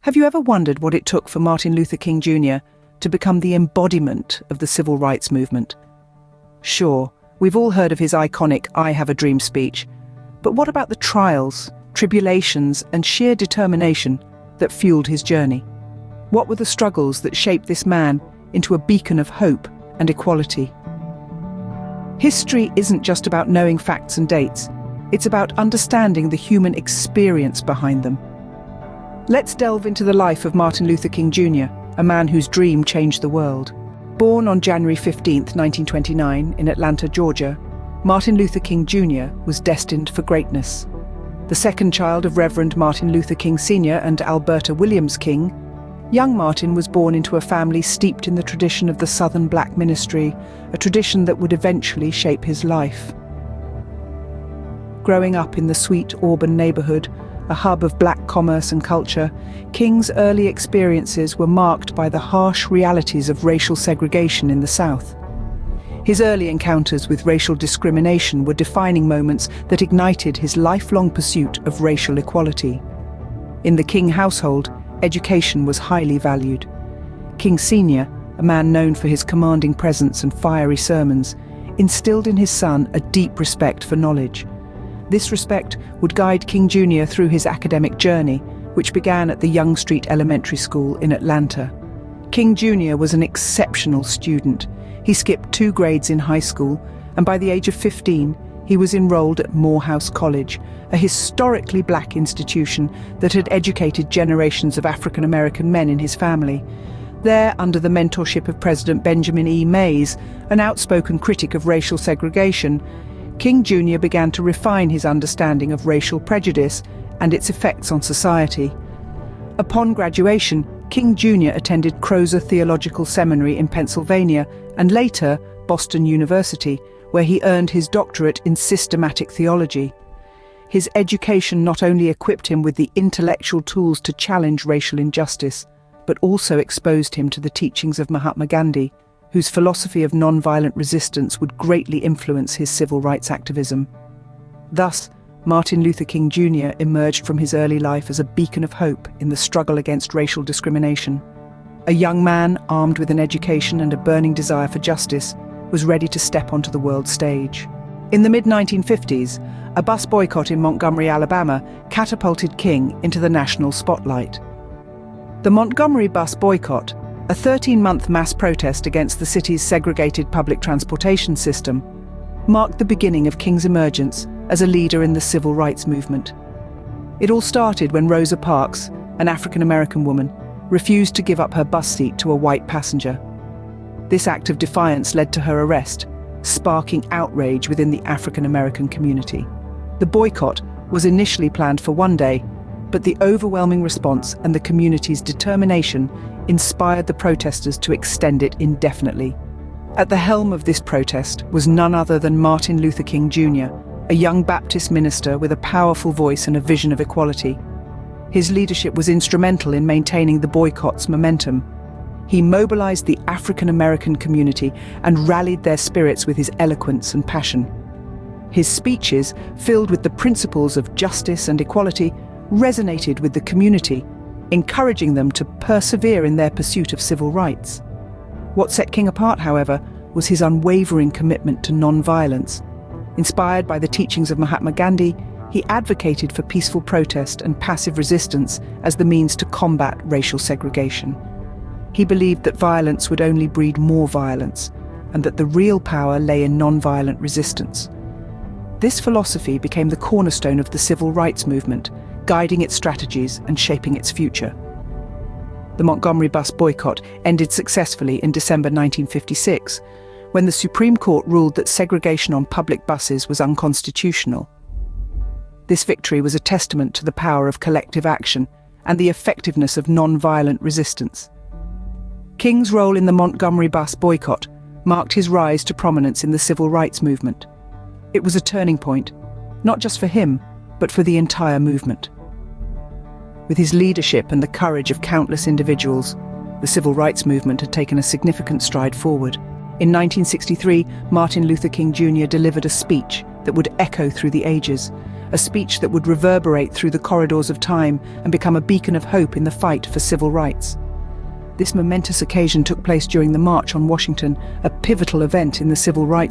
Have you ever wondered what it took for Martin Luther King Jr. to become the embodiment of the civil rights movement? Sure, we've all heard of his iconic "I Have a Dream" speech, but what about the trials, tribulations, and sheer determination that fueled his journey? What were the struggles that shaped this man into a beacon of hope and equality? History isn't just about knowing facts and dates, it's about understanding the human experience behind them. Let's delve into the life of Martin Luther King Jr., a man whose dream changed the world. Born on January 15, 1929, in Atlanta, Georgia, Martin Luther King Jr. was destined for greatness. The second child of Reverend Martin Luther King Sr. and Alberta Williams King, young Martin was born into a family steeped in the tradition of the Southern Black ministry, a tradition that would eventually shape his life. Growing up in the sweet Auburn neighborhood, a hub of black commerce and culture, King's early experiences were marked by the harsh realities of racial segregation in the South. His early encounters with racial discrimination were defining moments that ignited his lifelong pursuit of racial equality. In the King household, education was highly valued. King Sr., a man known for his commanding presence and fiery sermons, instilled in his son a deep respect for knowledge. This respect would guide King Jr. through his academic journey, which began at the Young Street Elementary School in Atlanta. King Jr. was an exceptional student. He skipped 2 grades in high school, and by the age of 15, he was enrolled at Morehouse College, a historically black institution that had educated generations of African American men in his family. There, under the mentorship of President Benjamin E. Mays, an outspoken critic of racial segregation, King Jr. began to refine his understanding of racial prejudice and its effects on society. Upon graduation, King Jr. attended Crozer Theological Seminary in Pennsylvania and later Boston University, where he earned his doctorate in systematic theology. His education not only equipped him with the intellectual tools to challenge racial injustice, but also exposed him to the teachings of Mahatma Gandhi, whose philosophy of non-violent resistance would greatly influence his civil rights activism. Thus, Martin Luther King Jr. emerged from his early life as a beacon of hope in the struggle against racial discrimination. A young man armed with an education and a burning desire for justice was ready to step onto the world stage. In the mid-1950s, a bus boycott in Montgomery, Alabama, catapulted King into the national spotlight. The Montgomery bus boycott, a 13-month mass protest against the city's segregated public transportation system, marked the beginning of King's emergence as a leader in the civil rights movement. It all started when Rosa Parks, an African-American woman, refused to give up her bus seat to a white passenger. This act of defiance led to her arrest, sparking outrage within the African-American community. The boycott was initially planned for one day, but the overwhelming response and the community's determination inspired the protesters to extend it indefinitely. At the helm of this protest was none other than Martin Luther King Jr., a young Baptist minister with a powerful voice and a vision of equality. His leadership was instrumental in maintaining the boycott's momentum. He mobilized the African American community and rallied their spirits with his eloquence and passion. His speeches, filled with the principles of justice and equality, resonated with the community, encouraging them to persevere in their pursuit of civil rights. What set King apart, however, was his unwavering commitment to non-violence. Inspired by the teachings of Mahatma Gandhi, he advocated for peaceful protest and passive resistance as the means to combat racial segregation. He believed that violence would only breed more violence, and that the real power lay in non-violent resistance. This philosophy became the cornerstone of the civil rights movement, guiding its strategies and shaping its future. The Montgomery bus boycott ended successfully in December 1956, when the Supreme Court ruled that segregation on public buses was unconstitutional. This victory was a testament to the power of collective action and the effectiveness of non-violent resistance. King's role in the Montgomery bus boycott marked his rise to prominence in the civil rights movement. It was a turning point, not just for him, but for the entire movement. With his leadership and the courage of countless individuals, the civil rights movement had taken a significant stride forward. In 1963, Martin Luther King Jr. delivered a speech that would echo through the ages, a speech that would reverberate through the corridors of time and become a beacon of hope in the fight for civil rights. This momentous occasion took place during the March on Washington, a pivotal event in the civil rights